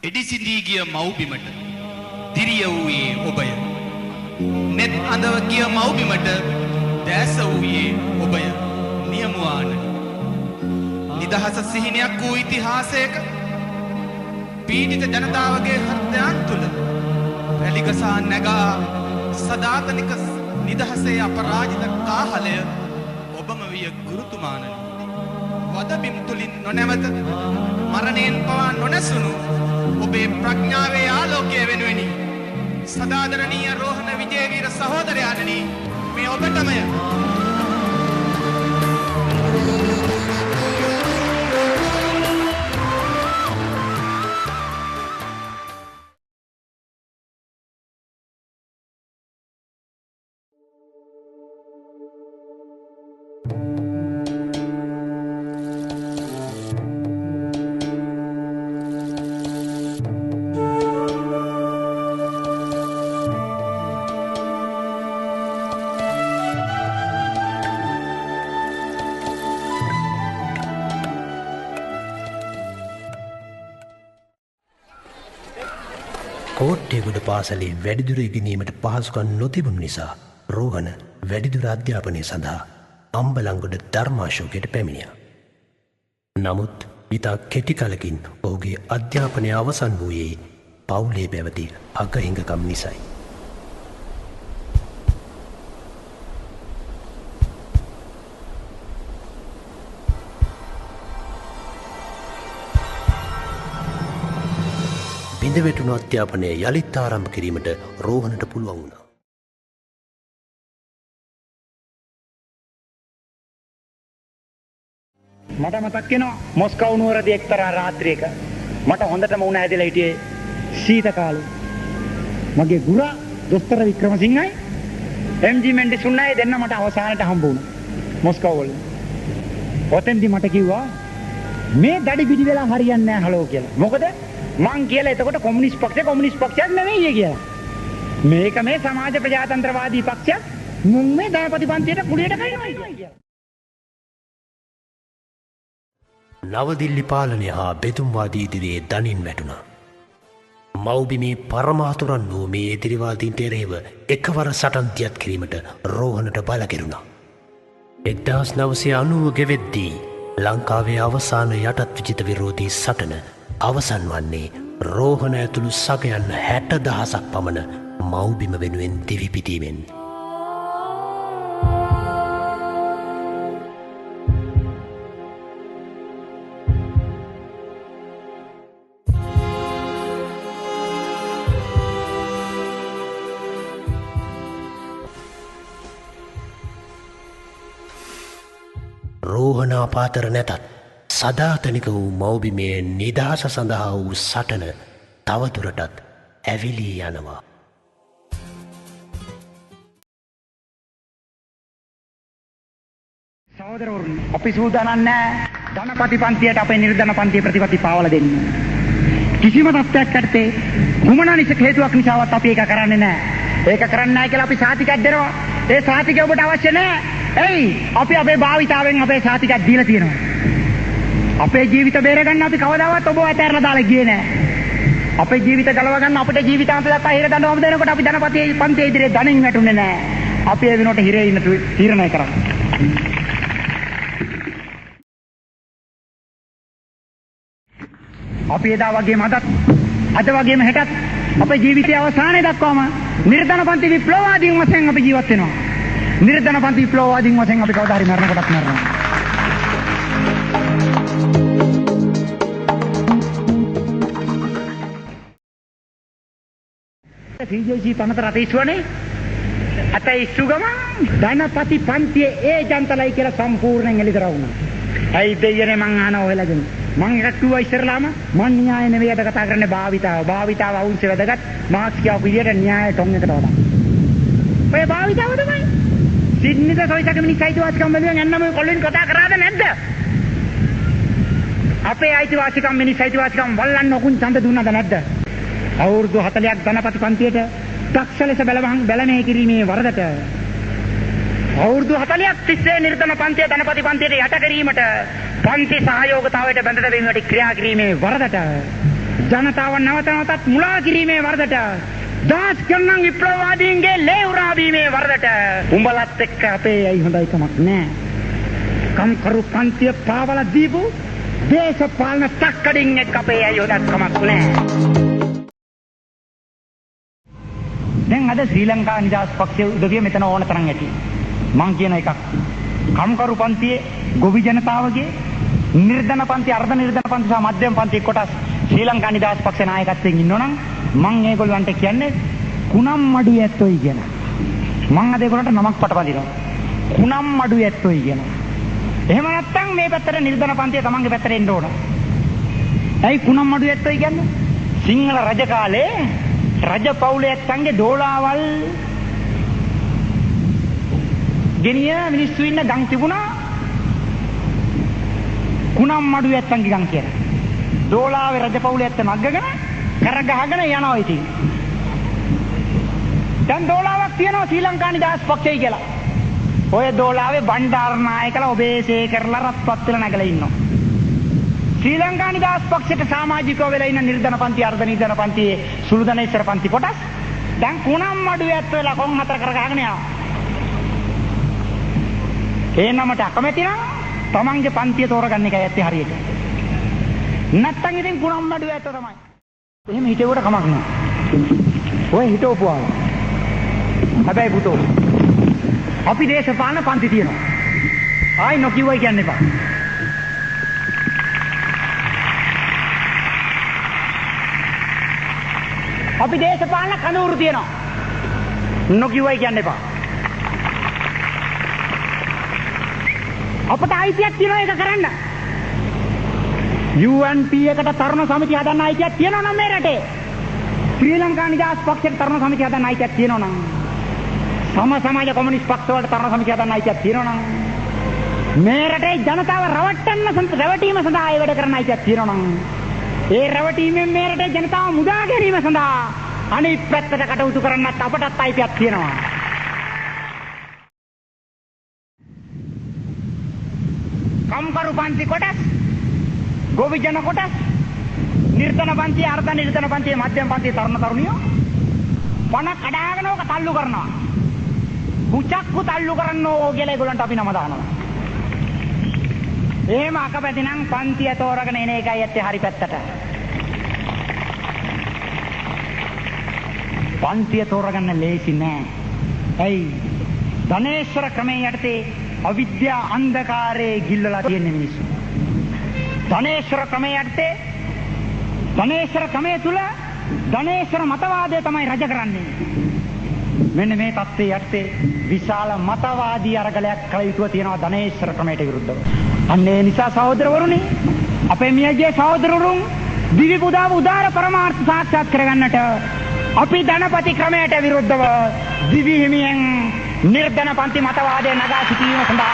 එඩිසිඳී ගිය මව්බිමට දිරිය වූයේ ඔබය. නෙත් අඳව ගිය මව්බිමට දැස වූයේ ඔබය. නියමුවානනි. නිදහස සිහිනයක් වූ ඉතිහාසයක පීඩිත ජනතාවගේ හෘදයන් තුළ රැලිගසා නැගා සදාතනික නිදහසේ අපරාජිත කාහලය ඔබම විය ගුරුතුමානනි. වදබිම් තුලින් නොනැවත මරණයෙන් පවා නොනැසුණු ඔබේ ප්‍රඥාවේ ආලෝකය වෙනුවෙනි. සදාදරණීය රෝහණ විජේවීර සහෝදරයාණනි, මේ ඔබටමය. කෝට්ටේගොඩ පාසලේ වැඩිදුර ඉගෙනීමට පහසුකම් නොතිබුණු නිසා රෝහණ වැඩිදුර අධ්‍යාපනය සඳහා අම්බලන්ගොඩ ධර්මාශෝකයට පැමිණියා. නමුත් ඉතා කෙටි කලකින් ඔහුගේ අධ්‍යාපනය අවසන් වූයේ පවුලේ පැවති අගහිඟකම් නිසයි. බිඳවැටුණු අධ්‍යාපනය යළිත් ආරම්භ කිරීමට රෝහණට පුළුවන් වුණා. මට මතක් වෙනවා මොස්කව් නුවරදී එක්තරා රාත්‍රියක මට හොඳටම උණ ඇදලා හිටියේ සීත කාලේ. මගේ ගුරා දොස්තර වික්‍රමසිංහයි එම්.ජී. මෙන්ඩිසුන්නයි දෙන්න මට අවසානට හම්බ වුණා මොස්කව් වල. ඔතෙන්දි මට කිව්වා මේ දඩි පිටි වෙලා හරියන්නේ නැහැ හලෝ කියලා. මොකද මං කියලා එතකොට කොමියුනිස්ට් පක්ෂයක් නෙවෙයි කියලා. මේක මේ සමාජ ප්‍රජාතන්ත්‍රවාදී පක්ෂයක්. මුන් මේ ධනපති පන්තියට කුලියට කයිනවා කියලා. නවදිල්ලි පාලනය හා බෙදුම්වාදී ඉදිරියේ දනින් වැටුණා. මව්බිමේ පරමාතුරන් වූ මේ එදිරිවාදීන්ට එරෙහිව එකවර සටන් දියත් කිරීමට රෝහණට බල කෙරුණා. 1990 ගෙවෙද්දී ලංකාවේ අවසාන යටත් විජිත විරෝධී සටන අවසන් වන්නේ රෝහණ ඇතුළු සගයන් 60,000ක් පමණ මව්බිම වෙනුවෙන් දිවිපිදීමෙන්. රෝහණ අපාතර නැතත් සදාතනික වූ මව්බිමේ නිදහස සඳහා වූ සටන තවදුරටත් ඇවිලී යනවා. සහෝදරවරුනි, අපි සූදානම් නැහැ ධනපති පන්තියට අපේ නිර්ධන පන්තියේ ප්‍රතිපත්ති පාවලා දෙන්න. කිසිම තත්ත්වයක් යටතේ කුමනානිසක හේතුවක් නිසාවත් අපි ඒක කරන්නේ නැහැ. ඒක කරන්නේ නැහැ කියලා අපි සාතිකයක් දෙනවා. ඒ සාතිකය ඔබට අවශ්‍ය නැහැ. එයි අපි අපේ භාවිතාවෙන් අපේ සාතිකයක් දීලා තියෙනවා. අපේ ජීවිත බේරගන්න අපි කවදාවත් ඔබ අතහැරලා දාලා ගියේ නැහැ. අපේ ජීවිත ගලව ගන්න අපිට ජීවිතාන්ත දක්වා හිර දඬුවම් දෙනකොට අපි ධනපති පන්තියේ ඉදිරියේ දණින් වැටුනේ නැහැ. අපි ඒ වෙනුවට හිරේ ඉන්න තීරණය කරා. අපි එදා වගේම අද වගේම හෙටත් අපේ ජීවිතයේ අවසානයේ දක්වාම නිර්ධන පන්ති විප්ලවවාදීන් වශයෙන් අපි ජීවත් වෙනවා. නිර්ධන පන්ති විප්ලවවාදීන් වශයෙන් අපි කවදා හරි මරණ කොටත් මරනවා. සීජේසී තනතර අතීස්වනේ අතේ ඉස්සුගම ධනපති පන්තියේ ඒජන්තලයි කියලා සම්පූර්ණයෙන් එලිදර වුණා. ඇයි දෙයනේ මං අහනවා ඔයලාගෙන. මං එකක් කිව්වා ඉස්සරලාම මං න්‍යාය නෙවෙයි අද කතා කරන්නේ භාවිතාව අවුන්සේ වැදගත් මාක්ස් කියව විදියට න්‍යාය ටොන් එකට වඩා. ඔය භාවිතාව තමයි. සිඩ්නිද සොයිසක මිනිස්සයිතුවාසිකම් වලින් එන්නම කොල්ලෙන් කතා කරාද නැද්ද? අපේ අයිතිවාසිකම් මිනිස්සයිතුවාසිකම් වල්ලන්න ඔකුන් ඡන්ද දුන්නද නැද්ද? අවුරුදු 40ක් ධනපති පන්තියට දක්ෂ ලෙස බැලමේ කිරීමේ වරදට අවුරුදු 40ක් තිස්සේ නිර්ධන පන්තිය ධනපති පන්තියට යට කිරීමට පන්ති සහයෝගතාවයට බැඳ දැමීමට ක්‍රියා කිරීමේ වරදට ජනතාව නැවත නැවතත් මුලා කිරීමේ වරදට දාස් ගණන් විප්ලවවාදීන්ගේ ලේ උරා දීමේ වරදට උඹලත් එක්ක අපේ ඇයි හොඳයි කමක් නෑ. කම්කරු පන්තිය පාවලා දීපු දේශපාලන තක්කඩින් එක්ක අපේ ඇයි හොඳක් කමක් නෑ. දැන් අද ශ්‍රී ලංකා නිදහස් පක්ෂයේ උදවිය මෙතන ඕන තරම් ඇති. මං කියන එකක් කම්කරු පන්තියේ ගොවි ජනතාවගේ නිර්ධන පන්ති අර්ධ නිර්ධන පන්ති සහ මධ්‍යම පන්ති කොටස් ශ්‍රී ලංකා නිදහස් පක්ෂේ නායකත්වයෙන් ඉන්නවනම් මං ඒගොල්ලන්ට කියන්නේ කුණම් මඩු ඇත්තොයි කියන. මං අද ඒගොල්ලන්ට නමක් පටවදිනවා. කුණම් මඩු ඇත්තොයි කියන. එහෙම නැත්නම් මේ පැත්තට නිර්ධන පන්තිය තමන්ගේ පැත්තට එන්න ඕන. ඇයි කුණම් මඩු ඇත්තොයි කියන්නේ? සිංහල රජ කාලේ රජ පවුලේ ඇත්තන්ගේ දෝලාවල් ගෙනිය මිනිස්සු ඉන්න ගම් තිබුණා. කුණම් මඩු ඇත්තන්ගේ ගම් කියලා. දෝලාවේ රජ පවුලේ ඇත්ත නගගෙන කර ගහගෙන යනවා ඉතින්. දැන් දෝලාවක් තියෙනවා ශ්‍රී ලංකා නිදහස් පක්ෂය කියලා. ඔය දෝලාවේ බණ්ඩාරනායකලා ඔබේසේ කරලා රත්පත් වෙලා නැගලා ඉන්නවා. ශ්‍රී ලංකා නිදහස් පක්ෂයට සමාජිකව වෙලා ඉන්න නිර්ධන පන්ති අර්ධ නිර්ධන පන්තියේ සුළුදනේශ්වර පන්ති කොටස් දැන් කුණම් මඩු ඇත්ත වෙලා කොන් හතර කර ගහගෙන යනවා. ඒ නමට අකමැති නම් තමන්ගේ පන්තිය තෝරගන්න එකයි ඇත්තේ හරියට. නැත්තම් ඉතින් කුණම් මඩු ඇත්ත තමයි. එහෙම හිතේවට කමක් නෑ. ඔය හිතෝපුවා. හැබැයි පුතෝ අපි දේශපාලන පන්ති තියෙනවා. ආයි නොකියුවයි කියන්න එපා. අපි දේශපාලන කඳවුරු තියෙනවා. නොකියුවයි කියන්න එපා. අපට අයිතියක් තියෙනවා ඒක කරන්න. UNP එකට තරුණ සමිතිය හදන්න අයිතියක් තියෙනවා නම් මේ රටේ. ශ්‍රී ලංකා නිදහස් පක්ෂයට තරුණ සමිතිය හදන්න අයිතියක් තියෙනවා නම් සම සමාජ කොමියුනිස්ට් පක්ෂ වලට තරුණ සමිතිය හදන්න අයිතියක් තියෙනවා නම් මේ රටේ ජනතාව රැවටීම සඳහා ඒ වැඩ කරන්න අයිතියක් තියෙනවා නම් ඒ රැවටීමෙන් මේ රටේ ජනතාව මුදා ගැනීම සඳහා අනිත් පැත්තට කටයුතු කරන්නත් අපටත් අයිතියක් තියෙනවා. කම්කරු පන්ති කොටස්, ගොවි ජන කොටස්, නිර්ධන පන්ති, අර්ධ නිර්ධන පන්ති, මධ්‍යම පන්ති තරුණ තරුණියෝ පණ කඩාගෙන ඕක තල්ලු කරනවා. කුචක්කු තල්ලු කරන්නෝ කියලා ඒගොල්ලන්ට අපි නම දානවා. එහෙම අකපැති නම් පන්තිය තෝරගෙන එන එකයි ඇත්තේ හරි පැත්තට. පන්තිය තෝරගන්න ලේසි නෑ. ඇයි? ධනේශ්වර ක්‍රමයේ යටතේ අවිද්‍යා අන්ධකාරයේ ගිල්ලලා තියෙන මිනිස්සු. ධනේශ්වර ක්‍රමයේ යටතේ ධනේශ්වර ක්‍රමයේ තුල ධනේශ්වර මතවාදය තමයි රජ කරන්නේ. මෙන්න මේ தත්ත්වයේ යටතේ විශාල මතවාදී අරගලයක් කළ යුතුව තියෙනවා ධනේශ්වර ක්‍රමයට විරුද්ධව. අන්න ඒ නිසා සහෝදරවරුනි අපේ මියගේ සහෝදරවරුන් දිවි පුදාව උදාර පරමාර්ථ සාක්ෂාත් කරගන්නට අපි ධනපති ක්‍රමයට විරුද්ධව දිවි හිමියෙන් නිර්ධන පන්ති මතවාදය නගා සිටීම සඳහා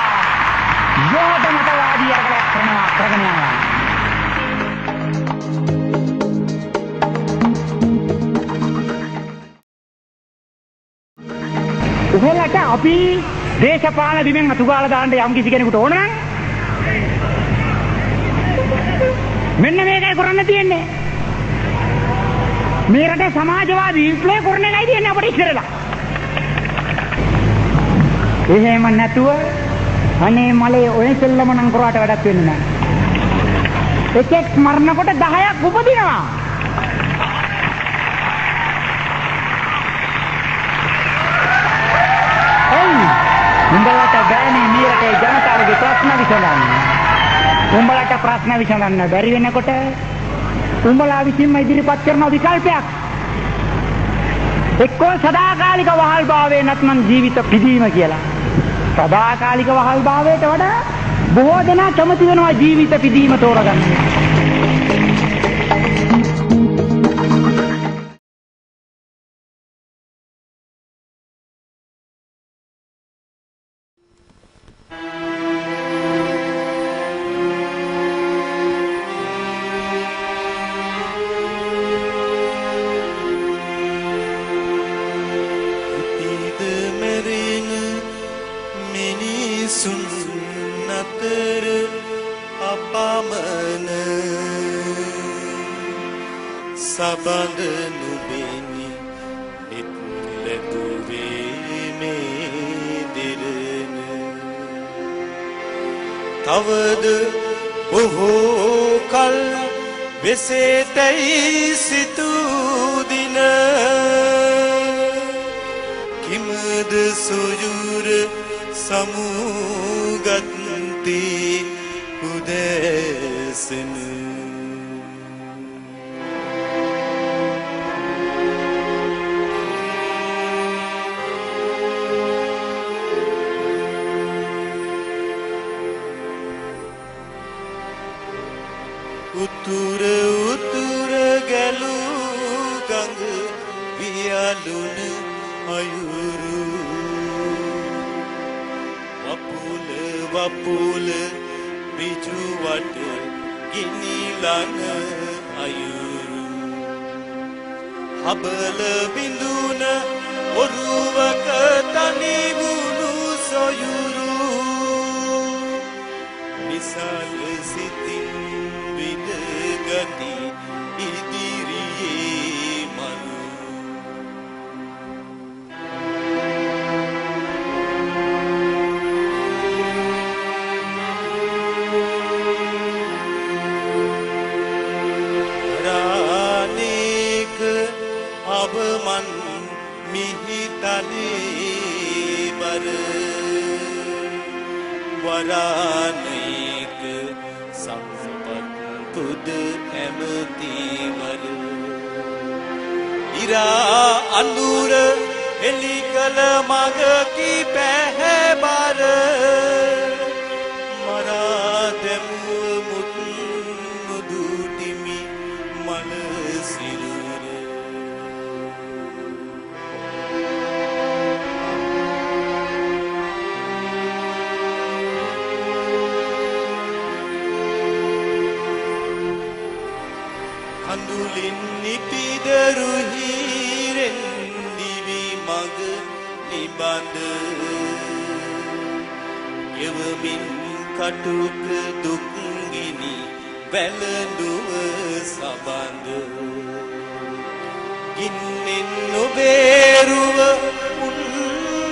යෝධ මතවාදී අරගලයක් කරගෙන යනවා. උහෙලට අපි දේශපාලන බිමෙන් අතුගාලා දාන්න යම් කිසි කෙනෙකුට ඕන නම් මෙන්න මේකයි කරන්න තියෙන්නේ. මේ රටේ සමාජවාදී විප්ලවය කරන එකයි තියෙන්නේ අපිට ඉස්සරලා. එහෙම නැතුව අනේ මලේ ඔය සෙල්ලම නම් කරාට වැඩක් වෙන්නේ නැහැ. එකෙක් මරනකොට 10ක් උපදිනවා. උඹලට බෑනේ මේ රටේ ජනතාවගේ ප්‍රශ්න විසඳන්න. උඹලට ප්‍රශ්න විසඳන්න බැරි වෙනකොට උඹලා විසින්ම ඉදිරිපත් කරන විකල්පයක් එක්කෝ සදාකාලික වහල්භාවය නැත්නම් ජීවිත පිදීම කියලා. සදාකාලික වහල්භාවයට වඩා බොහෝ දෙනා කැමති වෙනවා ජීවිත පිදීම තෝරගන්න. සබඳ නුබෙනි එත් ලැබුවේ මේ දෙරණ තවද බොහෝ කල් වෙසේතැයි සිතූ දින කිමද සොයුර සමුගත්තේ උදැසන උතුර උතුර ගැලූ ගඟ වියලුන අයුරු වපුල වපුල ඍජුවට ගිනිලන අයුරු හබල බිඳුන ඔරුවක තනි වුණු සොයුරු විසල් සිතින් විදගති ඉදිරියේ මරු රාණික අවමන් මිහිතලේ බර වරාණික පුද ඇමතිවර ඉරා අඳුර එලි කළ මගකි පැහැබර මරා දැමුව මුත් මුදුටිමි මල සිරුර කඳුලින් නිපිදරු හීරෙන් දිවි මග නිබඳ ගෙවමින් කටුක දුක්ගිනි වැළඳුව සබඳ ගින්නෙන් නොබේරුව උන්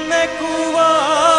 මැකුවා